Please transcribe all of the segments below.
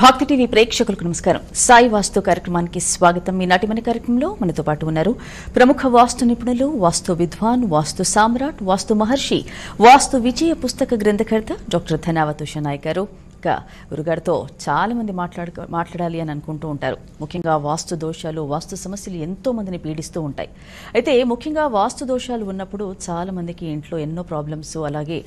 భక్తి టీవీ ప్రేక్షకులకు నమస్కారం. సాయి వాస్తు కార్యక్రమానికి స్వాగతం. ఈనాటి మన కార్యక్రమంలో మనతో పాటు ఉన్నారు ప్రముఖ వాస్తు నిపుణులు, వాస్తు విద్వాన్, వాస్తు సామ్రాట్, వాస్తు మహర్షి, వాస్తు విజయ పుస్తక గ్రంథకర్త డాక్టర్ ధనావత్ ఉషానాయక్ గారు. గురుగారితో చాలా మంది మాట్లాడాలి అని అనుకుంటూ ఉంటారు. ముఖ్యంగా వాస్తు దోషాలు, వాస్తు సమస్యలు ఎంతో మందిని పీడిస్తూ ఉంటాయి. అయితే ముఖ్యంగా వాస్తు దోషాలు ఉన్నప్పుడు చాలా మందికి ఇంట్లో ఎన్నో ప్రాబ్లమ్స్, అలాగే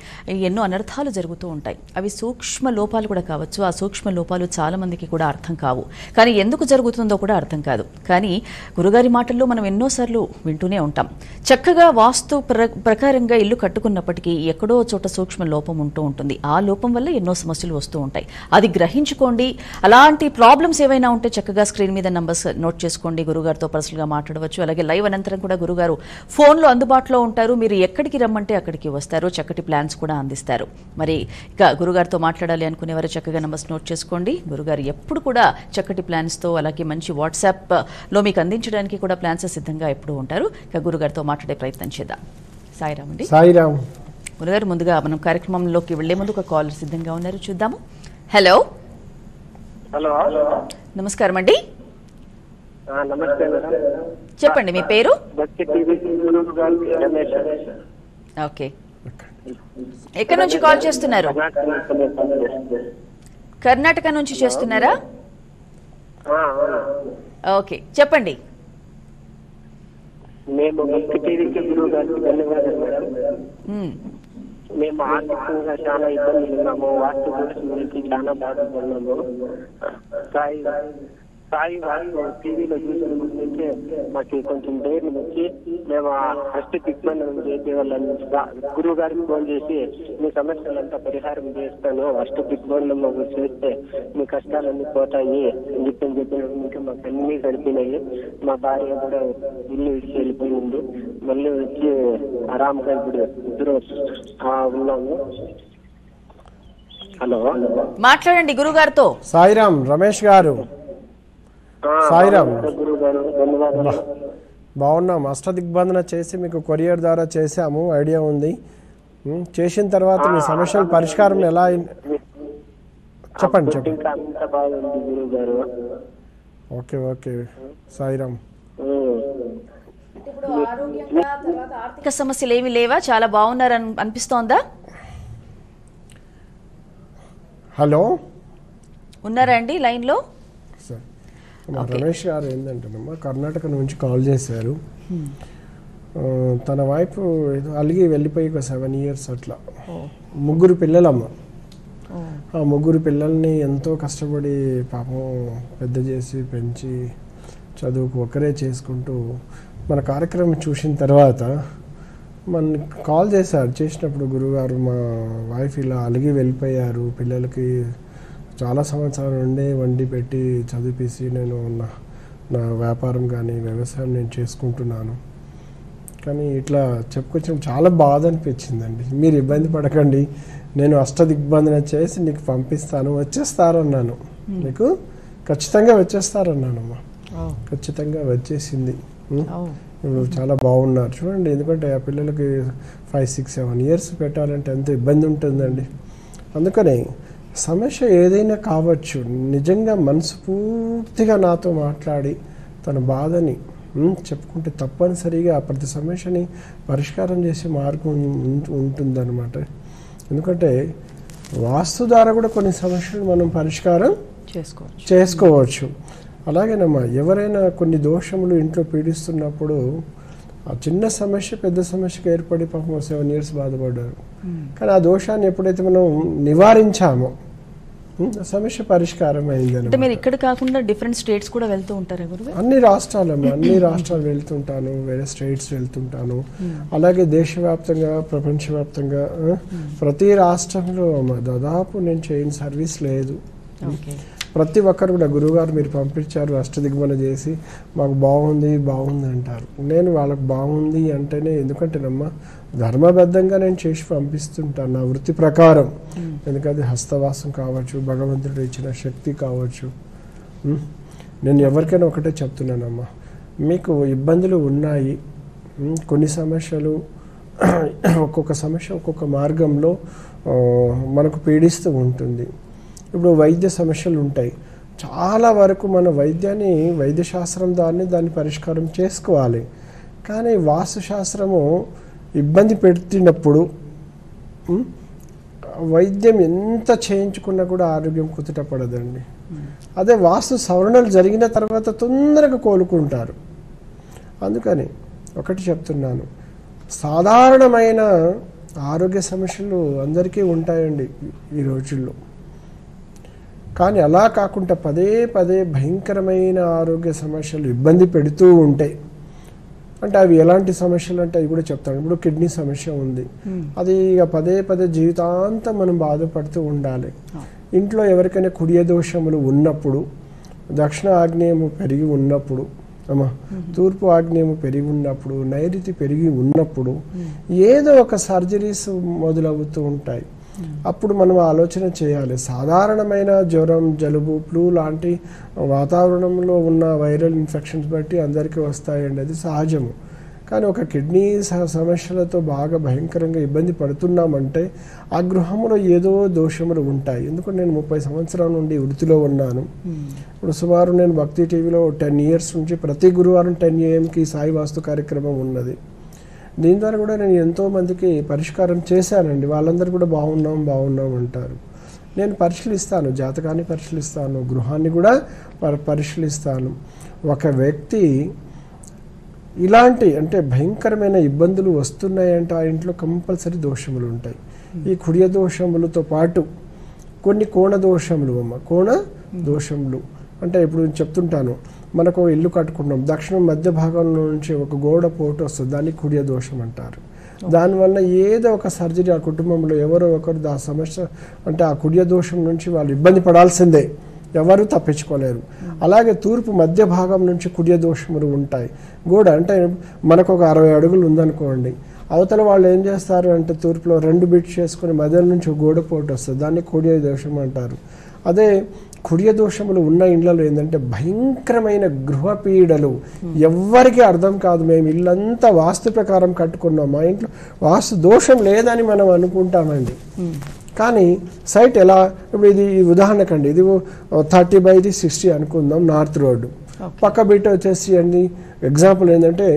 ఎన్నో అనర్థాలు జరుగుతూ ఉంటాయి. అవి సూక్ష్మ లోపాలు కూడా కావచ్చు. ఆ సూక్ష్మ లోపాలు చాలా మందికి కూడా అర్థం కావు. కానీ ఎందుకు జరుగుతుందో కూడా అర్థం కాదు. కానీ గురుగారి మాటల్లో మనం ఎన్నోసార్లు వింటూనే ఉంటాం. చక్కగా వాస్తు ప్రకారంగా ఇల్లు కట్టుకున్నప్పటికీ ఎక్కడో చోట సూక్ష్మ లోపం ఉంటూ ఉంటుంది. ఆ లోపం వల్ల ఎన్నో సమస్యలు వస్తూ ఉంటాయి. అది గ్రహించుకోండి. అలాంటి ప్రాబ్లమ్స్ ఏవైనా ఉంటే చక్కగా స్క్రీన్ మీద నంబర్స్ నోట్ చేసుకోండి. గురుగారితో పర్సనల్ గా మాట్లాడవచ్చు. అలాగే లైవ్ అనంతరం కూడా గురుగారు ఫోన్ లో అందుబాటులో ఉంటారు. మీరు ఎక్కడికి రమ్మంటే అక్కడికి వస్తారు. చక్కటి ప్లాన్స్ కూడా అందిస్తారు. మరి ఇక గురుగారితో మాట్లాడాలి అనుకునేవారు చక్కగా నంబర్స్ నోట్ చేసుకోండి. గురుగారు ఎప్పుడు కూడా చక్కటి ప్లాన్స్ తో, అలాగే మంచి వాట్సాప్ లో మీకు అందించడానికి కూడా ప్లాన్స్ సిద్ధంగా ఎప్పుడు ఉంటారు. ఇక గురుగారితో మాట్లాడే ప్రయత్నం చేద్దాం. సాయిరామ్ అండి. సాయిరామ్ గురుగారు, ముందుగా మనం కార్యక్రమంలోకి వెళ్లే ముందు ఒక కాలర్ సిద్ధంగా ఉన్నారు, చూద్దాము. హలో హలో నమస్కారం అండి. నమస్తే మేడం. చెప్పండి మీ పేరు. ఓకే, ఎక్కడి నుంచి కాల్ చేస్తున్నారు? కర్ణాటక నుంచి చేస్తున్నారా? ఓకే, చెప్పండి. మేము భక్తి టీవీకి గురువు గారికి ధన్యవాదాలు మేడం. మేము ఆర్థికంగా చాలా ఇబ్బందులు ఉన్నాము. వాస్తు గురించి చాలా బాధపడున్నాము. సాయి వాస్తు టీవీలో చూసిన నుంచే మాకు కొంచెం ధైర్యం వచ్చి మేము ఫస్ట్ దిగ్బంధనం చేసే వాళ్ళని గురువు గారికి ఫోన్ చేసి మీ సమస్యలంతా పరిహారం చేస్తాను, ఫస్ట్ దిగ్బంధనం చేస్తే మీ కష్టాలన్నీ పోతాయి అని చెప్పిన మాకు అన్ని గడిపినాయి. మా భార్య కూడా ఇల్లు ఇడిచి వెళ్ళిపోయింది. మళ్ళీ వచ్చి ఆరాంగా ఇప్పుడు ఇద్దరు ఉన్నాము. హలో, మాట్లాడండి గురుగారితో. సాయిరామ్ రమేష్ గారు. సాయిరామ్, బాగున్నాం. అష్టదిగ్బంధన చేసి మీకు కొరియర్ ద్వారా చేసాము, ఐడియా ఉంది. చేసిన తర్వాత మీ సమస్యల పరిష్కారం ఎలా చెప్పండి. Okay okay Sairam. ఆర్థిక సమస్యలు ఏమి లేవా? చాలా బాగున్నారని అనిపిస్తోందా? హలో, ఉన్నారా అండి లైన్ లో? రమేష్ గారు ఏంటంటేనమ్మా, కర్ణాటక నుంచి కాల్ చేశారు. తన వైపు ఏదో అలిగి వెళ్ళిపోయి ఒక 7 years అట్లా. 3 పిల్లలమ్మ. ఆ 3 పిల్లల్ని ఎంతో కష్టపడి పాపం పెద్ద చేసి పెంచి చదువుకు ఒకరే చేసుకుంటూ మన కార్యక్రమం చూసిన తర్వాత మన కాల్ చేశారు. చేసినప్పుడు గురుగారు, మా వైఫ్ ఇలా అలిగి వెళ్ళిపోయారు, పిల్లలకి చాలా సంవత్సరాల నుండి వండి పెట్టి చదివిసి నేను నా వ్యాపారం కానీ వ్యవసాయం నేను చేసుకుంటున్నాను, కానీ ఇట్లా చెప్పుకొచ్చిన చాలా బాధ అనిపించిందండి. మీరు ఇబ్బంది పడకండి, నేను అష్టదిగ్బంధన చేసి నీకు పంపిస్తాను, వచ్చేస్తారన్నాను. నీకు ఖచ్చితంగా వచ్చేస్తారన్నానమ్మా. ఖచ్చితంగా వచ్చేసింది. చాలా బాగున్నారు చూడండి. ఎందుకంటే ఆ పిల్లలకి 5, 6, 7 years పెట్టాలంటే ఎంత ఇబ్బంది ఉంటుందండి. అందుకని సమస్య ఏదైనా కావచ్చు, నిజంగా మనస్ఫూర్తిగా నాతో మాట్లాడి తన బాధని చెప్పుకుంటే తప్పనిసరిగా ప్రతి సమస్యని పరిష్కారం చేసే మార్గం ఉంటుందన్నమాట. ఎందుకంటే వాస్తు ద్వారా కూడా కొన్ని సమస్యలు మనం పరిష్కారం చేసుకోవచ్చు. అలాగేనమ్మా, ఎవరైనా కొన్ని దోషములు ఇంట్లో పీడిస్తున్నప్పుడు ఆ చిన్న సమస్య పెద్ద సమస్యకు ఏర్పడి పాపం 7 years బాధపడ్డారు. కానీ ఆ దోషాన్ని ఎప్పుడైతే మనం నివారించామో సమస్య పరిష్కారం అయింది. మీరు ఇక్కడ కాకుండా డిఫరెంట్ స్టేట్స్ కూడా వెళ్తూ ఉంటారా గురువు? అన్ని రాష్ట్రాలు వెళ్తుంటాను, వేరే స్టేట్స్ వెళ్తుంటాను. అలాగే దేశవ్యాప్తంగా, ప్రపంచవ్యాప్తంగా ప్రతి రాష్ట్రంలో దాదాపు నేను చేయని సర్వీస్ లేదు. ప్రతి ఒక్కరు కూడా గురువుగారు మీరు పంపించారు అష్టదిగ్బంధన చేసి మాకు బాగుంది అంటారు. నేను వాళ్ళకి బాగుంది అంటేనే, ఎందుకంటేనమ్మా ధర్మబద్ధంగా నేను చేసి పంపిస్తుంటాను నా వృత్తి ప్రకారం. ఎందుకంటే హస్తవాసం కావచ్చు, భగవంతుడు ఇచ్చిన శక్తి కావచ్చు. నేను ఎవరికైనా ఒకటే చెప్తున్నానమ్మా, మీకు ఇబ్బందులు ఉన్నాయి, కొన్ని సమస్యలు ఒక్కొక్క సమస్య ఒక్కొక్క మార్గంలో మనకు పీడిస్తూ ఉంటుంది. ఇప్పుడు వైద్య సమస్యలు ఉంటాయి. చాలా వరకు మన వైద్యశాస్త్రం దాన్ని పరిష్కారం చేసుకోవాలి. కానీ వాస్తుశాస్త్రము ఇబ్బంది పెట్టినప్పుడు వైద్యం ఎంత చేయించుకున్నా కూడా ఆరోగ్యం కుదుట పడదండి. అదే వాస్తు సవరణలు జరిగిన తర్వాత తొందరగా కోలుకుంటారు. అందుకని ఒకటి చెప్తున్నాను, సాధారణమైన ఆరోగ్య సమస్యలు అందరికీ ఉంటాయండి ఈ రోజుల్లో. కానీ అలా కాకుండా పదే పదే భయంకరమైన ఆరోగ్య సమస్యలు ఇబ్బంది పెడుతూ ఉంటాయి. అంటే అవి ఎలాంటి సమస్యలు అంటే అవి కూడా చెప్తాను. ఇప్పుడు కిడ్నీ సమస్య ఉంది, అది ఇక పదే పదే జీవితాంతం మనం బాధపడుతూ ఉండాలి. ఇంట్లో ఎవరికైనా కుడియ దోషములు ఉన్నప్పుడు, దక్షిణ ఆగ్నేయము పెరిగి ఉన్నప్పుడు, తూర్పు ఆగ్నేయము పెరిగి ఉన్నప్పుడు, నైరుతి పెరిగి ఉన్నప్పుడు ఏదో ఒక సర్జరీస్ మొదలవుతూ ఉంటాయి. అప్పుడు మనం ఆలోచన చేయాలి. సాధారణమైన జ్వరం, జలుబు, ఫ్లూ లాంటి వాతావరణంలో ఉన్న వైరల్ ఇన్ఫెక్షన్స్ బట్టి అందరికీ వస్తాయండి, అది సహజము. కానీ ఒక కిడ్నీ సమస్యలతో బాగా భయంకరంగా ఇబ్బంది పడుతున్నామంటే ఆ గృహంలో ఏదో దోషములు ఉంటాయి. ఎందుకంటే నేను 30 సంవత్సరాల నుండి వృత్తిలో ఉన్నాను. ఇప్పుడు సుమారు నేను భక్తి టీవీలో 10 years నుంచి ప్రతి గురువారం 10 AM సాయి వాస్తు కార్యక్రమం ఉన్నది. దీని ద్వారా కూడా నేను ఎంతోమందికి పరిష్కారం చేశానండి. వాళ్ళందరూ కూడా బాగున్నాం అంటారు. నేను పరిశీలిస్తాను, జాతకాన్ని పరిశీలిస్తాను, గృహాన్ని కూడా పరిశీలిస్తాను. ఒక వ్యక్తి ఇలాంటి అంటే భయంకరమైన ఇబ్బందులు వస్తున్నాయంటే ఆ ఇంట్లో కంపల్సరీ దోషములు ఉంటాయి. ఈ కుడియ దోషములతో పాటు కొన్ని కోణ దోషములు అంటే ఇప్పుడు చెప్తుంటాను, మనకు ఇల్లు కట్టుకున్నాం, దక్షిణం మధ్య భాగంలో నుంచి ఒక గోడ పోటు వస్తుంది, దాన్ని కుడియ దోషం అంటారు. దానివల్ల ఏదో ఒక సర్జరీ ఆ కుటుంబంలో ఎవరో ఒకరు ఆ సమస్య అంటే ఆ కుడియ దోషం నుంచి వాళ్ళు ఇబ్బంది పడాల్సిందే, ఎవరు తప్పించుకోలేరు. అలాగే తూర్పు మధ్య భాగం నుంచి కుడియ దోషములు ఉంటాయి. గోడ అంటే మనకు ఒక 60 అడుగులు ఉందనుకోండి, అవతల వాళ్ళు ఏం చేస్తారు అంటే తూర్పులో 2 బిట్స్ చేసుకుని మధ్య నుంచి గోడ పోటు వస్తుంది, దాన్ని కుడియ దోషం అంటారు. అదే కుడియ దోషములు ఉన్న ఇండ్లలో ఏంటంటే భయంకరమైన గృహపీడలు, ఎవ్వరికీ అర్థం కాదు. మేము ఇల్లంతా వాస్తు ప్రకారం కట్టుకున్నాం, మా ఇంట్లో వాస్తు దోషం లేదని మనం అనుకుంటామండి. కానీ సైట్ ఎలా, ఇప్పుడు ఇది ఉదాహరణకండి, ఇది 30/60 అనుకుందాం, నార్త్ రోడ్డు. పక్క బిట్ వచ్చేసి అండి ఎగ్జాంపుల్ ఏంటంటే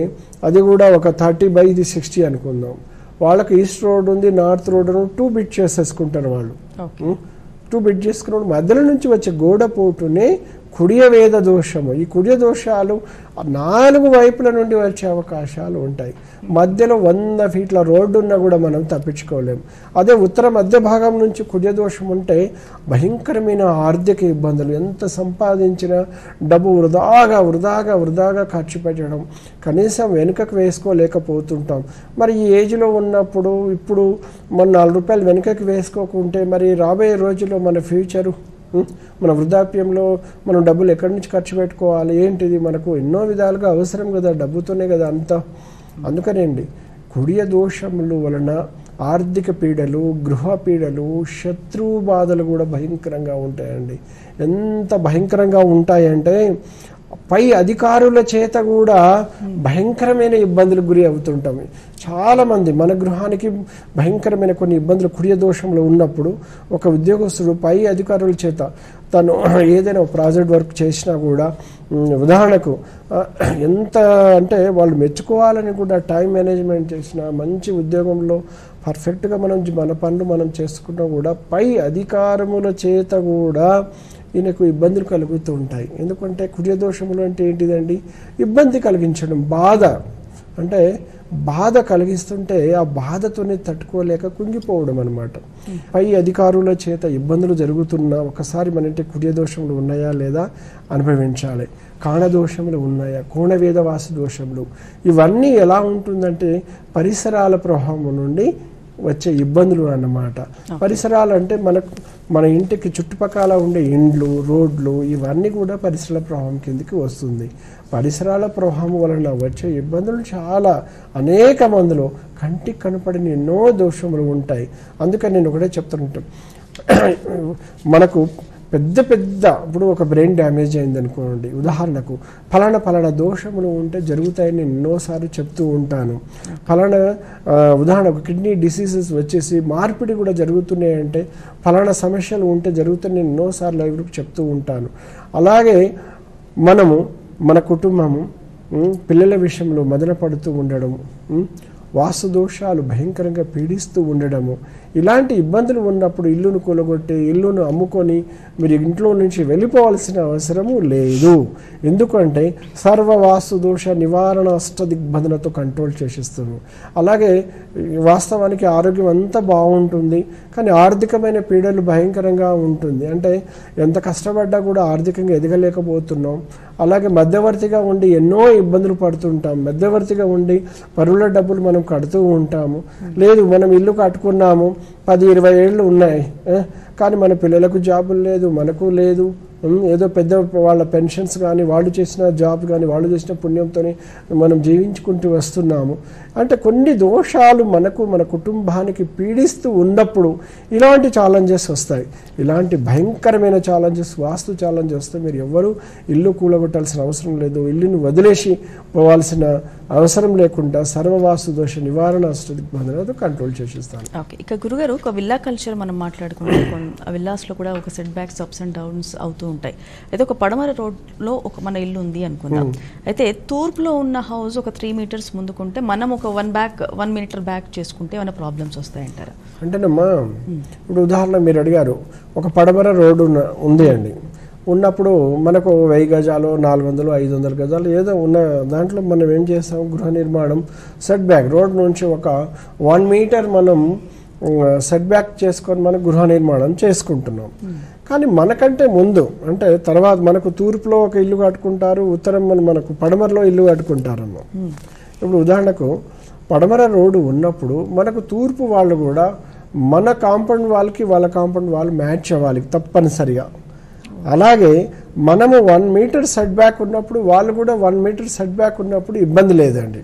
అది కూడా ఒక 30/60 అనుకుందాం. వాళ్ళకి ఈస్ట్ రోడ్ ఉంది, నార్త్ రోడ్ 2 బిట్ చేసేసుకుంటారు వాళ్ళు. 2 బిట్ చేసుకున్న మధ్యలో నుంచి వచ్చే గోడ పోటునే కుడియ వేద దోషము. ఈ కుడియ దోషాలు 4 వైపుల నుండి వచ్చే అవకాశాలు ఉంటాయి. మధ్యలో 100 ఫీట్ల రోడ్డు ఉన్నా కూడా మనం తప్పించుకోలేము. అదే ఉత్తర మధ్య భాగం నుంచి కుడియ దోషం ఉంటే భయంకరమైన ఆర్థిక ఇబ్బందులు, ఎంత సంపాదించినా డబ్బు వృధాగా ఖర్చు పెట్టడం, కనీసం వెనుకకు వేసుకోలేకపోతుంటాం. మరి ఈ ఏజ్లో ఉన్నప్పుడు ఇప్పుడు మన 4 రూపాయలు వెనుకకు వేసుకోకుంటే మరి రాబోయే రోజుల్లో మన ఫ్యూచరు, మన వృద్ధాప్యంలో మనం డబ్బులు ఎక్కడి నుంచి ఖర్చు పెట్టుకోవాలి, ఏంటిది, మనకు ఎన్నో విధాలుగా అవసరం కదా, డబ్బుతోనే కదా అంతా. అందుకనేండి కుడియ దోషముల వలన ఆర్థిక పీడలు, గృహ పీడలు, శత్రువు బాధలు కూడా భయంకరంగా ఉంటాయండి. ఎంత భయంకరంగా ఉంటాయంటే పై అధికారుల చేత కూడా భయంకరమైన ఇబ్బందులకు గురి అవుతుంటాం. చాలామంది మన గృహానికి భయంకరమైన కొన్ని ఇబ్బందులు కుడియ దోషంలో ఉన్నప్పుడు ఒక ఉద్యోగస్తుడు పై అధికారుల చేత తను ఏదైనా ప్రాజెక్ట్ వర్క్ చేసినా కూడా, ఉదాహరణకు ఎంత అంటే వాళ్ళు మెచ్చుకోవాలని కూడా టైం మేనేజ్మెంట్ చేసిన, మంచి ఉద్యోగంలో పర్ఫెక్ట్గా మన పనులు మనం చేసుకున్నా కూడా పై అధికారముల చేత కూడా ఈయనకు ఇబ్బందులు కలుగుతూ ఉంటాయి. ఎందుకంటే కుడియ దోషములు అంటే ఏంటిదండి, ఇబ్బంది కలిగించడం, బాధ కలిగిస్తుంటే ఆ బాధతోనే తట్టుకోలేక కుంగిపోవడం అనమాట. పై అధికారుల చేత ఇబ్బందులు జరుగుతున్నా ఒకసారి మన ఇంటి కుడియ దోషములు ఉన్నాయా లేదా అనుభవించాలి. కాణదోషములు ఉన్నాయా, కోణవేదవాసు దోషములు, ఇవన్నీ ఎలా ఉంటుందంటే పరిసరాల ప్రభావం నుండి వచ్చే ఇబ్బందులు అన్నమాట. పరిసరాలు అంటే మన ఇంటికి చుట్టుపక్కల ఉండే ఇండ్లు, రోడ్లు, ఇవన్నీ కూడా పరిసరాల ప్రభావం కిందకి వస్తుంది. పరిసరాల ప్రభావం వలన వచ్చే ఇబ్బందులు చాలా అనేక మందిలో కంటికి కనపడిన ఎన్నో దోషములు ఉంటాయి. అందుకని నేను ఒకటే చెప్తుంటాను, మనకు ఇప్పుడు ఒక బ్రెయిన్ డ్యామేజ్ అయింది అనుకోండి, ఉదాహరణకు ఫలానా దోషములు ఉంటే జరుగుతాయని నేను ఎన్నోసార్లు చెప్తూ ఉంటాను. ఉదాహరణకు కిడ్నీ డిసీజెస్ వచ్చేసి మార్పిడి కూడా జరుగుతున్నాయంటే ఫలానా సమస్యలు ఉంటే జరుగుతాయని నేను ఎన్నోసార్లు లైవ్ చెప్తూ ఉంటాను. అలాగే మన కుటుంబము పిల్లల విషయంలో మదన పడుతూ ఉండడము, వాస్తు దోషాలు భయంకరంగా పీడిస్తూ ఉండడము, ఇలాంటి ఇబ్బందులు ఉన్నప్పుడు ఇల్లును కూలగొట్టి ఇల్లును అమ్ముకొని మీరు ఇంట్లో నుంచి వెళ్ళిపోవాల్సిన అవసరము లేదు. ఎందుకంటే సర్వ వాస్తు దోష నివారణ అష్టదిగ్బంధనతో కంట్రోల్ చేసేస్తాము. అలాగే వాస్తవానికి ఆరోగ్యం అంతా బాగుంటుంది, కానీ ఆర్థికమైన పీడలు భయంకరంగా ఉంటుంది. అంటే ఎంత కష్టపడ్డా కూడా ఆర్థికంగా ఎదగలేకపోతున్నాం. అలాగే మధ్యవర్తిగా ఉండి ఎన్నో ఇబ్బందులు పడుతుంటాం. మధ్యవర్తిగా ఉండి పరుల డబ్బులు మనం కడుతూ ఉంటాము. లేదు, మనం ఇల్లు కట్టుకున్నాము, 10-20 ఏళ్ళు ఉన్నాయి, కానీ మన పిల్లలకు జాబులు లేదు, మనకు లేదు. ఏదో పెద్ద వాళ్ళ పెన్షన్స్ కానీ వాళ్ళు చేసిన జాబ్ కానీ వాళ్ళు చేసిన పుణ్యంతో మనం జీవించుకుంటూ వస్తున్నాము. అంటే కొన్ని దోషాలు మన కుటుంబానికి పీడిస్తూ ఉన్నప్పుడు ఇలాంటి ఛాలెంజెస్ వస్తాయి. ఇలాంటి భయంకరమైన ఛాలెంజెస్, వాస్తు ఛాలెంజెస్ వస్తే మీరు ఎవ్వరూ ఇల్లు కూలగొట్టాల్సిన అవసరం లేదు, ఇల్లును వదిలేసి పోవాల్సిన అవసరం లేకుండా సర్వవాస్తు దోష నివారణ అష్టదిగ్బంధనతో కంట్రోల్ చేసిస్తాను. ఓకే, ఇక గురుగారు ఒక విల్లా కల్చర్ మనం మాట్లాడుకుంటాం. ఆ విల్లాస్లో కూడా ఒక set backs ups and downs అవుతూ ఉంటాయి. అయితే ఒక పడమర రోడ్లో మన ఇల్లు ఉంది అనుకుందాం. అయితే తూర్పులో ఉన్న హౌస్ ఒక 3 మీటర్స్ ముందుకుంటే మనం ఒక 1 మీటర్ బ్యాక్ చేసుకుంటే ఏమైనా ప్రాబ్లమ్స్ వస్తాయంటారా? అంటేనమ్మా, ఇప్పుడు ఉదాహరణ మీరు అడిగారు, ఒక పడమర రోడ్డు ఉంది అండి. ఉన్నప్పుడు మనకు 1000 గజాలు 400 500 గజాలు ఏదో ఉన్న దాంట్లో మనం ఏం చేస్తాం, గృహ నిర్మాణం సెట్ బ్యాక్ రోడ్ నుంచి ఒక 1 మీటర్ మనం సెట్ బ్యాక్ చేసుకొని మనం గృహ నిర్మాణం చేసుకుంటున్నాం. కానీ మనకంటే ముందు అంటే తర్వాత మనకు తూర్పులో ఒక ఇల్లు కట్టుకుంటారు, ఉత్తరం మనకు పడమరలో ఇల్లు కట్టుకుంటారమ్మ. ఇప్పుడు ఉదాహరణకు పడమర రోడ్డు ఉన్నప్పుడు మనకు తూర్పు వాళ్ళు కూడా మన కాంపౌండ్ వాళ్ళకి వాళ్ళ కాంపౌండ్ వాళ్ళు మ్యాచ్ అవ్వాలి తప్పనిసరిగా. అలాగే మనము 1 మీటర్ సెట్ బ్యాక్ ఉన్నప్పుడు వాళ్ళు కూడా 1 మీటర్ సెట్ బ్యాక్ ఉన్నప్పుడు ఇబ్బంది లేదండి.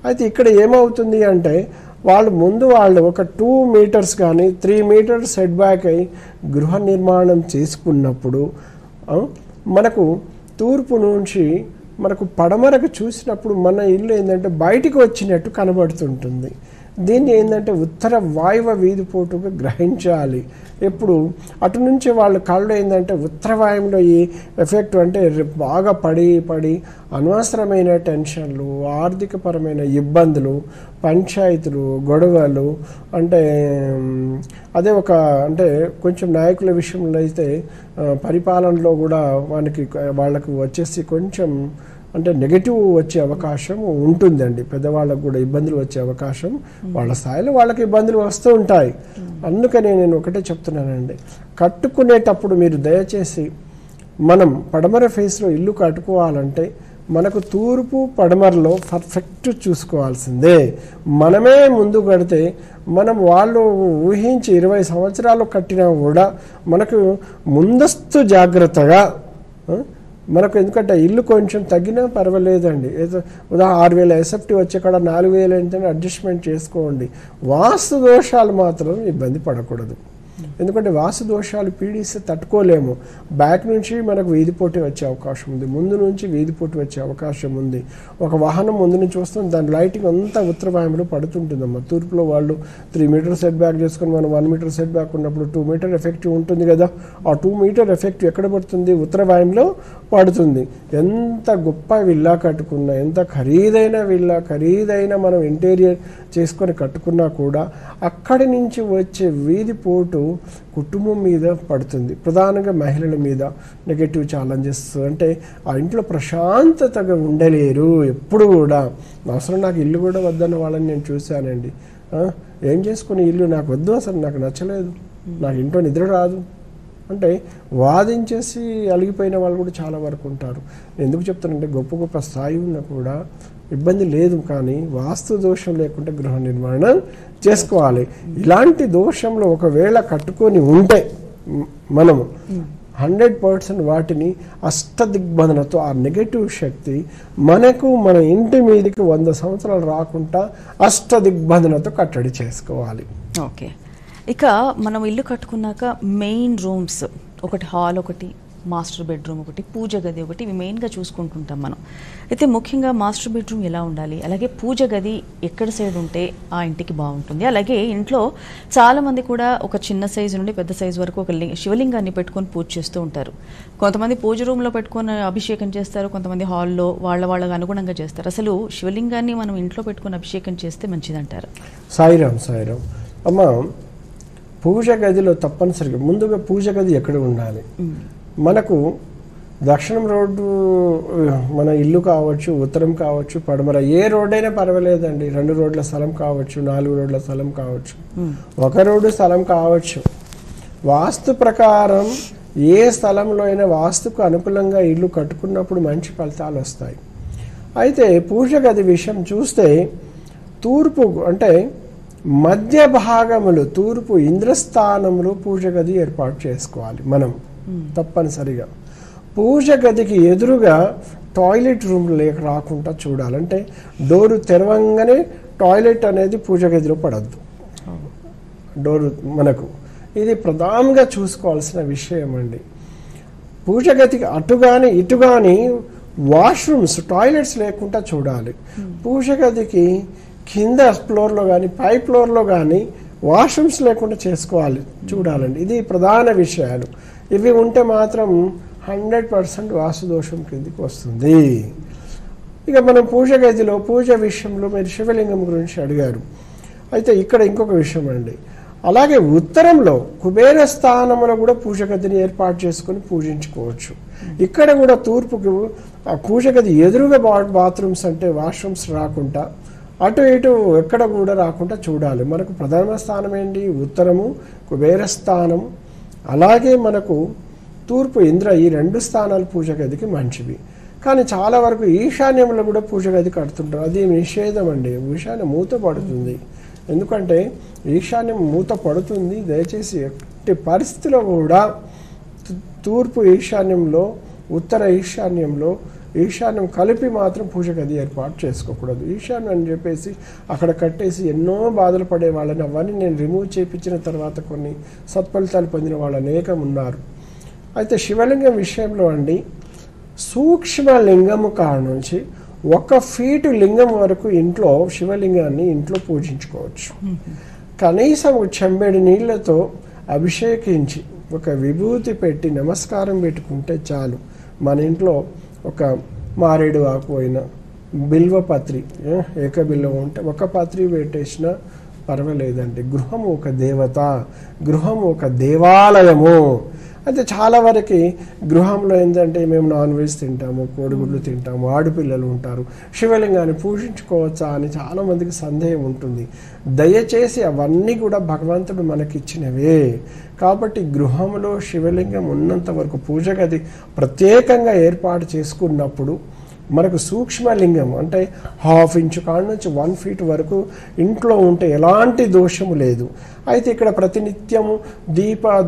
అయితే ఇక్కడ ఏమవుతుంది అంటే వాళ్ళు ఒక 2 మీటర్స్ కానీ 3 మీటర్స్ సెట్ బ్యాక్ అయి గృహ నిర్మాణం చేసుకున్నప్పుడు మనకు తూర్పు నుంచి మనకు పడమరకు చూసినప్పుడు మన ఇల్లు ఏంటంటే బయటికి వచ్చినట్టు కనబడుతుంటుంది. దీన్ని ఏంటంటే ఉత్తర వాయువ వీధిపోటుగా గ్రహించాలి. ఎప్పుడు అటు నుంచి వాళ్ళ కళ్ళు ఏంటంటే ఉత్తర వాయువులో ఈ ఎఫెక్ట్ అంటే బాగా పడి అనవసరమైన టెన్షన్లు, ఆర్థికపరమైన ఇబ్బందులు, పంచాయతీలు, గొడవలు, అంటే అదే అంటే కొంచెం నాయకుల విషయంలో అయితే పరిపాలనలో కూడా వాళ్ళకు వచ్చేసి కొంచెం అంటే నెగటివ్ వచ్చే అవకాశం ఉంటుందండి. పెద్దవాళ్ళకు కూడా ఇబ్బందులు వచ్చే అవకాశం, వాళ్ళ స్థాయిలో వాళ్ళకి ఇబ్బందులు వస్తూ ఉంటాయి. అందుకనే నేను ఒకటే చెప్తున్నానండి, కట్టుకునేటప్పుడు మీరు దయచేసి మనం పడమర ఫేస్లో ఇల్లు కట్టుకోవాలంటే మనకు తూర్పు పడమరలో పర్ఫెక్ట్ చూసుకోవాల్సిందే. మనమే ముందు కడితే వాళ్ళు ఊహించి 20 సంవత్సరాలు కట్టినా కూడా మనకు ముందస్తు జాగ్రత్తగా మనకు, ఎందుకంటే ఇల్లు కొంచెం తగ్గినా పర్వాలేదండి. ఏదో ఉదాహరణ 6000 ఎస్ఎఫ్టీ వచ్చే కాడ 4000 ఏంటంటే అడ్జస్ట్మెంట్ చేసుకోండి. వాస్తు దోషాలు మాత్రం ఇబ్బంది పడకూడదు. ఎందుకంటే వాస్తు దోషాలు పీడిస్తే తట్టుకోలేము. బ్యాక్ నుంచి మనకు వీధిపోటీ వచ్చే అవకాశం ఉంది, ముందు నుంచి వీధిపోటీ వచ్చే అవకాశం ఉంది. ఒక వాహనం ముందు నుంచి వస్తుంది, దాని లైటింగ్ అంతా ఉత్తర వాయువులో పడుతుంటుందమ్మా. తూర్పులో వాళ్ళు 3 మీటర్ సెట్ బ్యాక్ చేసుకొని మనం 1 మీటర్ సెట్ బ్యాక్ ఉన్నప్పుడు 2 మీటర్ ఎఫెక్టివ్ ఉంటుంది కదా. ఆ 2 మీటర్ ఎఫెక్టివ్ ఎక్కడ పడుతుంది? ఉత్తర వాయువులో పడుతుంది. ఎంత గొప్ప విల్లా కట్టుకున్నా, ఎంత ఖరీదైన విల్లా, ఖరీదైన మనం ఇంటీరియర్ చేసుకొని కట్టుకున్నా కూడా అక్కడి నుంచి వచ్చే వీధిపోటు కుటుంబం మీద పడుతుంది. ప్రధానంగా మహిళల మీద నెగటివ్ ఛాలెంజెస్. అంటే ఆ ఇంట్లో ప్రశాంతతగా ఉండలేరు ఎప్పుడు కూడా. అవసరం నాకు ఇల్లు కూడా వద్దన్న వాళ్ళని నేను చూశానండి. ఏం చేసుకుని ఇల్లు నాకు వద్దు, అసలు నాకు నచ్చలేదు, నాకు ఇంట్లో నిద్ర రాదు అంటే వాదించేసి అలిగిపోయిన వాళ్ళు కూడా చాలా వరకు ఉంటారు. ఎందుకు చెప్తానంటే గొప్ప గొప్ప స్థాయి ఉన్నా కూడా ఇబ్బంది లేదు, కానీ వాస్తు దోషం లేకుండా గృహ నిర్మాణం చేసుకోవాలి. ఇలాంటి దోషంలో ఒకవేళ కట్టుకొని ఉంటే మనము 100% వాటిని అష్టదిగ్బంధనతో, ఆ నెగటివ్ శక్తి మనకు మన ఇంటి మీదకి 100 సంవత్సరాలు రాకుండా అష్టదిగ్బంధనతో కట్టడి చేసుకోవాలి. ఓకే, ఇక మనం ఇల్లు కట్టుకున్నాక మెయిన్ రూమ్స్ ఒకటి హాల్, ఒకటి మాస్టర్ బెడ్రూమ్, ఒకటి పూజ గది, ఒకటి ఇవి మెయిన్గా చూసుకుంటుంటాం మనం. అయితే ముఖ్యంగా మాస్టర్ బెడ్రూమ్ ఎలా ఉండాలి, అలాగే పూజ గది ఎక్కడ సైడ్ ఉంటే ఆ ఇంటికి బాగుంటుంది. అలాగే ఇంట్లో చాలామంది కూడా ఒక చిన్న సైజు నుండి పెద్ద సైజు వరకు ఒక శివలింగాన్ని పెట్టుకొని పూజ చేస్తూ ఉంటారు. కొంతమంది పూజ రూమ్లో పెట్టుకొని అభిషేకం చేస్తారు, కొంతమంది హాల్లో వాళ్ళకి అనుగుణంగా చేస్తారు. అసలు శివలింగాన్ని మనం ఇంట్లో పెట్టుకొని అభిషేకం చేస్తే మంచిదంటారు? సాయిరామ్ సాయిరామ్. అమ్మ, పూజ గదిలో తప్పనిసరిగా ముందుగా పూజ గది ఎక్కడ ఉండాలి? మనకు దక్షిణం రోడ్డు మన ఇల్లు కావచ్చు, ఉత్తరం కావచ్చు, పడమర ఏ రోడ్డు అయినా పర్వాలేదండి. 2 రోడ్ల స్థలం కావచ్చు, 4 రోడ్ల స్థలం కావచ్చు, 1 రోడ్డు స్థలం కావచ్చు. వాస్తు ప్రకారం ఏ స్థలంలో అయినా వాస్తుకు అనుకూలంగా ఇల్లు కట్టుకున్నప్పుడు మంచి ఫలితాలు వస్తాయి. అయితే పూజ గది విషయం చూస్తే తూర్పు అంటే మధ్య భాగములు, తూర్పు ఇంద్రస్థానములు పూజ గది ఏర్పాటు చేసుకోవాలి మనం తప్పనిసరిగా. పూజ గదికి ఎదురుగా టాయిలెట్ రూమ్ రాకుండా చూడాలంటే డోరు తెరవంగానే టాయిలెట్ అనేది పూజ గదిలో పడద్దు. డోరు మనకు ఇది ప్రధానంగా చూసుకోవాల్సిన విషయం అండి. పూజ గదికి అటు కానీ ఇటు కానీ వాష్రూమ్స్, టాయిలెట్స్ లేకుండా చూడాలి. పూజ గదికి కింద ఫ్లోర్లో కానీ పై ఫ్లోర్లో కానీ వాష్రూమ్స్ లేకుండా చేసుకోవాలి, చూడాలండి. ఇది ప్రధాన విషయాలు. ఇవి ఉంటే మాత్రం 100% వాస్తు దోషం కిందికి వస్తుంది. ఇక మనం పూజ గదిలో పూజ విషయంలో మీరు శివలింగం గురించి అడిగారు. అయితే ఇక్కడ ఇంకొక విషయం అండి, అలాగే ఉత్తరంలో కుబేర స్థానంలో కూడా పూజ గదిని ఏర్పాటు చేసుకొని పూజించుకోవచ్చు. ఇక్కడ కూడా తూర్పుకు పూజ గది ఎదురుగా బాత్రూమ్స్ అంటే వాష్రూమ్స్ రాకుండా అటు ఇటు ఎక్కడ కూడా రాకుండా చూడాలి. మనకు ప్రధాన స్థానం ఏంటి? ఉత్తరము, కుబేర స్థానం, అలాగే మనకు తూర్పు ఇంద్ర. ఈ 2 స్థానాలు పూజ గదికి మంచివి. కానీ చాలా వరకు ఈశాన్యంలో కూడా పూజ గది కడుతుంటారు. అది నిషేధం అండి. ఈశాన్యం మూత పడుతుంది. ఎందుకంటే ఈశాన్యం మూత పడుతుంది. దయచేసి ఎట్టి పరిస్థితిలో కూడా తూర్పు ఈశాన్యంలో, ఉత్తర ఈశాన్యంలో, ఈశాన్యం కలిపి మాత్రం పూజ గది ఏర్పాటు చేసుకోకూడదు. ఈశాన్యం అని చెప్పేసి అక్కడ కట్టేసి ఎన్నో బాధలు పడే వాళ్ళని అవన్నీ నేను రిమూవ్ చేయించిన తర్వాత కొన్ని సత్ఫలితాలు పొందిన వాళ్ళు అనేకం ఉన్నారు. అయితే శివలింగం విషయంలో అండి, సూక్ష్మ లింగము కాడ నుంచి 1 ఫీటు లింగం వరకు ఇంట్లో శివలింగాన్ని ఇంట్లో పూజించుకోవచ్చు. కనీసం చెంబెడి నీళ్లతో అభిషేకించి ఒక విభూతి పెట్టి నమస్కారం పెట్టుకుంటే చాలు. మన ఇంట్లో ఒక మారేడు ఆకు అయినా బిల్వపత్రి, ఏకబిల్వం ఉంటే 1 పత్రి పెట్టేసినా పర్వాలేదండి. గృహం ఒక దేవత, గృహం ఒక దేవాలయము. అయితే చాలా వరకు గృహంలో ఏంటంటే మేము నాన్ వెజ్ తింటాము, కోడిగుడ్లు తింటాము, ఆడపిల్లలు ఉంటారు, శివలింగాన్ని పూజించుకోవచ్చా అని చాలామందికి సందేహం ఉంటుంది. దయచేసి అవన్నీ కూడా భగవంతుడు మనకిచ్చినవే. కాబట్టి గృహంలో శివలింగం ఉన్నంత వరకు పూజ గది ప్రత్యేకంగా ఏర్పాటు చేసుకున్నప్పుడు మనకు సూక్ష్మలింగం అంటే 1/2 ఇంచు కాడ నుంచి 1 ఫీట్ వరకు ఇంట్లో ఉంటే ఎలాంటి దోషము లేదు. అయితే ఇక్కడ ప్రతినిత్యము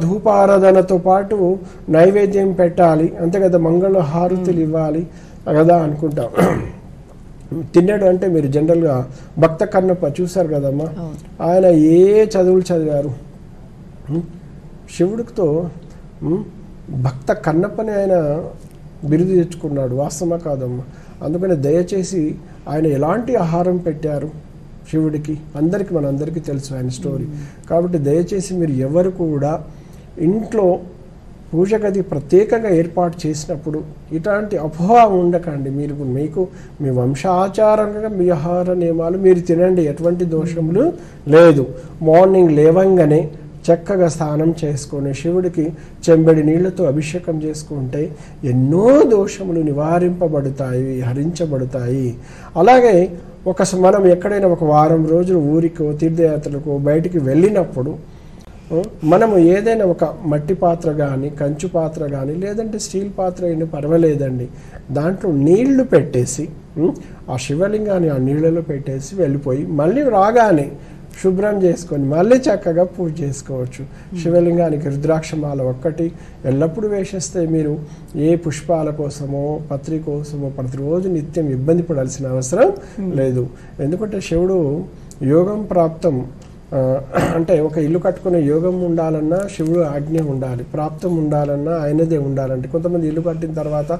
ధూపారాధనతో పాటు నైవేద్యం పెట్టాలి, అంతే కదా, మంగళ హారతులు ఇవ్వాలి కదా అనుకుంటాం. తిన్నాడు అంటే మీరు జనరల్గా భక్త కన్నప్ప చూశారు కదమ్మా, ఆయన ఏ చదువులు చదివారు? శివుడితో భక్త కన్నప్పని ఆయన బిరుదు తెచ్చుకున్నాడు. వాస్తవమా కాదమ్మా? అందుకని దయచేసి ఆయన ఎలాంటి ఆహారం పెట్టారు శివుడికి అందరికీ మనందరికీ తెలుసు ఆయన స్టోరీ. కాబట్టి దయచేసి మీరు ఎవరు కూడా ఇంట్లో పూజ గది ప్రత్యేకంగా ఏర్పాటు చేసినప్పుడు ఇలాంటి అపోహ ఉండకండి. మీకు మీ వంశాచారంగా మీ ఆహార నియమాలు మీరు తినండి, ఎటువంటి దోషములు లేదు. మార్నింగ్ లేవంగానే చక్కగా స్నానం చేసుకొని శివుడికి చెంబెడి నీళ్లతో అభిషేకం చేసుకుంటే ఎన్నో దోషములు నివారింపబడతాయి, హరించబడతాయి. అలాగే మనం ఎక్కడైనా 1 వారం రోజులు ఊరికో తీర్థయాత్రలకో బయటికి వెళ్ళినప్పుడు మనము ఏదైనా ఒక మట్టి పాత్ర కానీ, కంచు పాత్ర కానీ, లేదంటే స్టీల్ పాత్ర అయినా పర్వాలేదండి, దాంట్లో నీళ్లు పెట్టేసి ఆ శివలింగాన్ని ఆ నీళ్ళలో పెట్టేసి వెళ్ళిపోయి మళ్ళీ రాగానే శుభ్రం చేసుకొని మళ్ళీ చక్కగా పూజ చేసుకోవచ్చు. శివలింగానికి రుద్రాక్షమాల ఒక్కటి ఎల్లప్పుడూ వేసేస్తే మీరు ఏ పుష్పాల కోసమో పత్రి కోసమో ప్రతిరోజు నిత్యం ఇబ్బంది పడాల్సిన అవసరం లేదు. ఎందుకంటే శివుడు యోగం ప్రాప్తం అంటే ఒక ఇల్లు కట్టుకునే యోగం ఉండాలన్నా శివుడు ఆజ్ఞ ఉండాలి, ప్రాప్తం ఉండాలన్నా ఆయనదే ఉండాలంటే. కొంతమంది ఇల్లు కట్టిన తర్వాత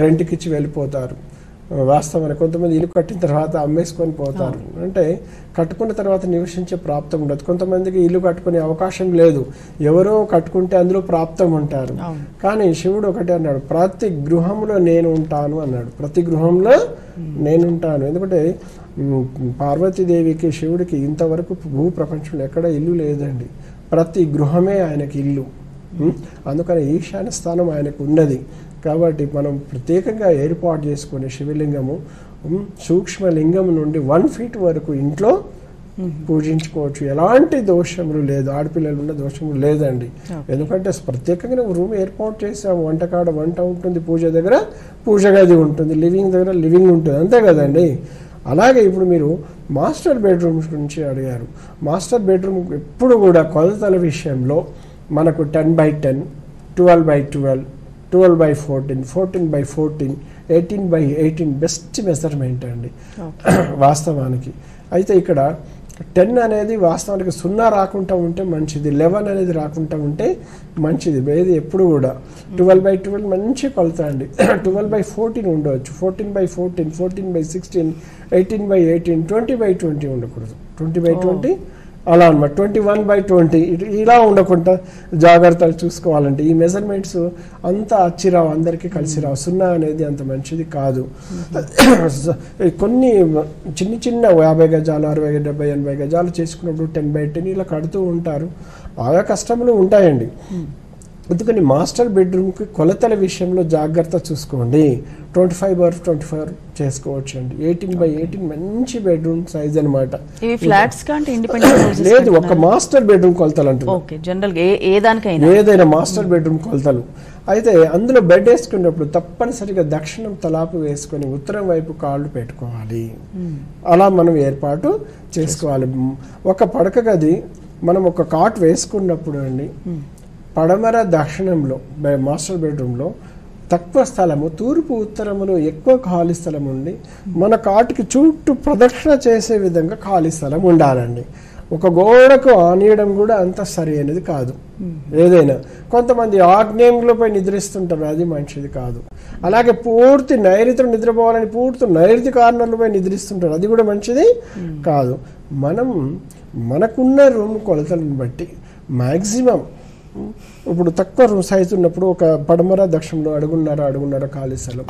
రెంట్కి ఇచ్చి వెళ్ళిపోతారు, వాస్తవమైన. కొంతమంది ఇల్లు కట్టిన తర్వాత అమ్మేసుకొని పోతారు, అంటే కట్టుకున్న తర్వాత నివసించే ప్రాప్తం ఉండదు. కొంతమందికి ఇల్లు కట్టుకునే అవకాశం లేదు, ఎవరో కట్టుకుంటే అందులో ప్రాప్తం ఉంటారు. కానీ శివుడు ఒకటే అన్నాడు, ప్రతి గృహంలో నేను ఉంటాను అన్నాడు. ప్రతి గృహంలో నేనుంటాను. ఎందుకంటే పార్వతీదేవికి శివుడికి ఇంతవరకు భూ ప్రపంచంలో ఎక్కడ ఇల్లు లేదండి, ప్రతి గృహమే ఆయనకి ఇల్లు. అందుకని ఈశాన్య స్థానం ఆయనకు ఉన్నది. కాబట్టి మనం ప్రత్యేకంగా ఏర్పాటు చేసుకునే శివలింగము సూక్ష్మలింగం నుండి 1 ఫీట్ వరకు ఇంట్లో పూజించుకోవచ్చు. ఎలాంటి దోషములు లేదు, ఆడపిల్లలు ఉన్న దోషములు లేదండి. ఎందుకంటే ప్రత్యేకంగా రూమ్ ఏర్పాటు చేసాము, వంటకాడ వంట ఉంటుంది, పూజ దగ్గర పూజ గది ఉంటుంది, లివింగ్ దగ్గర లివింగ్ ఉంటుంది, అంతే కదండి. అలాగే ఇప్పుడు మీరు మాస్టర్ బెడ్రూమ్స్ గురించి అడిగారు. మాస్టర్ బెడ్రూమ్ ఎప్పుడు కూడా కొలతల విషయంలో మనకు 10x10, 12x12, 12x14, 14x14, 18x18 best measurement అండి వాస్తవానికి. అయితే ఇక్కడ 10 అనేది వాస్తవానికి 0 రాకుండా ఉంటే మంచిది, 11 అనేది రాకుండా ఉంటే మంచిది. ఏది ఎప్పుడు కూడా 12x12 మంచి కొలత అండి. 12x14 ఉండవచ్చు, 14x14, 14x16, 18x18, 20x20 ఉండకూడదు. 20x20 అలా అనమాట. 21x20 ఇలా ఉండకుండా జాగ్రత్తలు చూసుకోవాలంటే ఈ మెజర్మెంట్స్ అంతా అచ్చిరావు, అందరికీ కలిసి రావు. 0 అనేది అంత మంచిది కాదు. కొన్ని చిన్న చిన్న 50 గజాలు, 60, 70, 80 గజాలు చేసుకున్నప్పుడు 10x10 ఇలా కడుతూ ఉంటారు. బాగా కష్టములు ఉంటాయండి. అందుకని మాస్టర్ బెడ్రూమ్కి కొలతల విషయంలో జాగ్రత్త చూసుకోండి. 25x25 చేసుకోవచ్చు అండి. 18x18 మంచి బెడ్రూమ్ సైజ్ అనమాట. లేదు, ఒక మాస్టర్ బెడ్రూమ్ కొలతలు అంటున్నారు, ఏదైనా మాస్టర్ బెడ్రూమ్ కొలతలు. అయితే అందులో బెడ్ వేసుకున్నప్పుడు తప్పనిసరిగా దక్షిణం తలాపు వేసుకొని ఉత్తరం వైపు కాళ్ళు పెట్టుకోవాలి. అలా మనం ఏర్పాటు చేసుకోవాలి. ఒక పడక గది మనం ఒక కాట్ వేసుకున్నప్పుడు అండి, పడమర దక్షిణంలో మాస్టర్ బెడ్రూమ్లో తక్కువ స్థలము, తూర్పు ఉత్తరములో ఎక్కువ ఖాళీ స్థలం ఉండి మన కాటుకి చుట్టూ ప్రదక్షిణ చేసే విధంగా ఖాళీ స్థలం ఉండాలండి. ఒక గోడకు ఆనేయడం కూడా అంత సరి అనేది కాదు. ఏదైనా కొంతమంది ఆగ్నేయంలోపై నిద్రిస్తుంటారు, అది మంచిది కాదు. అలాగే పూర్తి నైరుతిలో నిద్రపోవాలని పూర్తి నైరుతి కార్నర్లపై నిద్రిస్తుంటారు, అది కూడా మంచిది కాదు. మనం మనకున్న రూమ్ కొలతలను బట్టి మ్యాక్సిమం ఇప్పుడు తక్కువ రూమ్ సైజు ఉన్నప్పుడు ఒక పడమర దక్షిణంలో అడుగున్నర ఖాళీ స్థలం,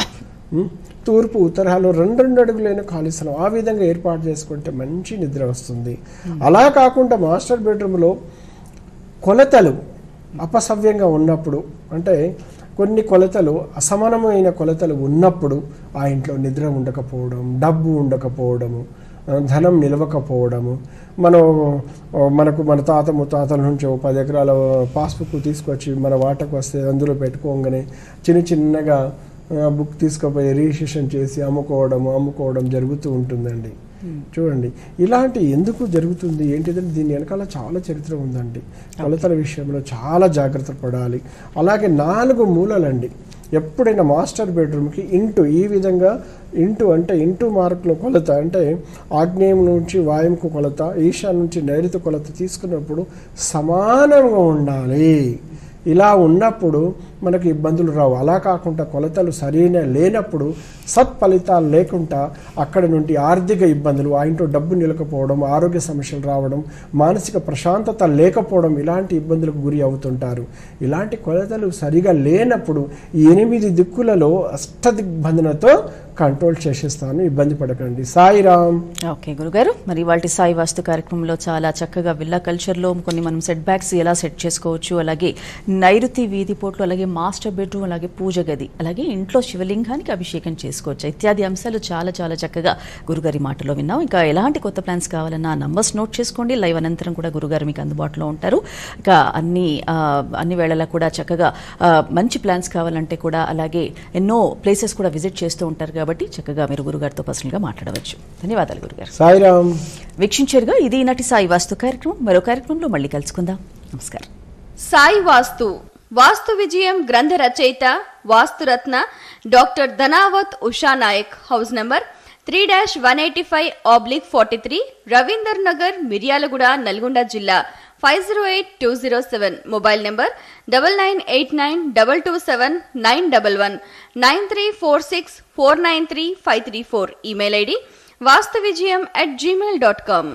తూర్పు ఉత్తరాల్లో 2 అడుగులైన ఖాళీ స్థలం, ఆ విధంగా ఏర్పాటు చేసుకుంటే మంచి నిద్ర వస్తుంది. అలా కాకుండా మాస్టర్ బెడ్రూమ్లో కొలతలు అపసవ్యంగా ఉన్నప్పుడు, అంటే కొన్ని కొలతలు అసమానమైన కొలతలు ఉన్నప్పుడు ఆ ఇంట్లో నిద్ర ఉండకపోవడం, డబ్బు ఉండకపోవడము, ధనం నిలవకపోవడము. మనకు మన తాత ముత్తాతల నుంచి 10 ఎకరాల పాస్బుక్ తీసుకొచ్చి మన వాటకు వస్తే అందులో పెట్టుకోగానే చిన్నగా బుక్ తీసుకుపోయి రిజిస్ట్రేషన్ చేసి అమ్ముకోవడం జరుగుతూ ఉంటుందండి. చూడండి, ఇలాంటి ఎందుకు జరుగుతుంది ఏంటిదంటే దీని వెనకాల చాలా చరిత్ర ఉందండి. కొలతల విషయంలో చాలా జాగ్రత్త పడాలి. అలాగే 4 మూలలండి. ఎప్పుడైనా మాస్టర్ బెడ్రూమ్కి ఈ విధంగా ఇంటూ మార్కుల కొలత, అంటే ఆగ్నేయం నుంచి వాయువుకు కొలత, ఈశాన్యం నుంచి నైరుతి కొలత తీసుకున్నప్పుడు సమానంగా ఉండాలి. ఇలా ఉన్నప్పుడు మనకు ఇబ్బందులు రావు. అలా కాకుండా కొలతలు సరైన లేనప్పుడు సత్ఫలితాలు లేకుండా అక్కడి నుండి ఆర్థిక ఇబ్బందులు, ఆ ఇంట్లో డబ్బు నిలకపోవడం, ఆరోగ్య సమస్యలు రావడం, మానసిక ప్రశాంతత లేకపోవడం, ఇలాంటి ఇబ్బందులకు గురి అవుతుంటారు. ఇలాంటి కొలతలు సరిగా లేనప్పుడు 8 దిక్కులలో అష్టదిగ్బంధనతో కంట్రోల్ చేసేస్తాను, ఇబ్బంది పడకండి. సాయిరామ్. ఓకే గురుగారు, మరి వాటి సాయి వాస్తు కార్యక్రమంలో చాలా చక్కగా విల్లా కల్చర్లో కొన్ని మనం సెట్ బ్యాక్స్ ఎలా సెట్ చేసుకోవచ్చు, అలాగే నైరుతి వీధి పోట్లు, అలాగే మాస్టర్ బెడ్రూమ్, అలాగే పూజ గది, అలాగే ఇంట్లో శివలింగానికి అభిషేకం చేసుకోవచ్చు ఇత్యాది అంశాలు చాలా చక్కగా గురుగారి మాటలో విన్నాం. ఇంకా ఎలాంటి కొత్త ప్లాన్స్ కావాలన్నా నంబర్స్ నోట్ చేసుకోండి. లైవ్ అనంతరం కూడా గురుగారు మీకు అందుబాటులో ఉంటారు. ఇంకా అన్ని వేళలా కూడా చక్కగా మంచి ప్లాన్స్ కావాలంటే కూడా, అలాగే ఎన్నో ప్లేసెస్ కూడా విజిట్ చేస్తూ ఉంటారు కాబట్టి చక్కగా మీరు గురుగారితో పర్సనల్గా మాట్లాడవచ్చు. ధన్యవాదాలు గురుగారు. సాయిరామ్. వీక్షించారుగా, ఇది ఈనాటి సాయి వాస్తు కార్యక్రమం. మరో కార్యక్రమంలో మళ్ళీ కలుసుకుందాం. నమస్కారం. సాయి వాస్తు విజయం గ్రంథ రచయిత వాస్తురత్న doctor Dhanavath Usha Nayak, house number 3-185/43 Ravinder Nagar, Miryalaguda, Nalgonda జిల్లా 508207. Mobile number 9989227911 9346493534. Email ID vastuvijayan@gmail.com.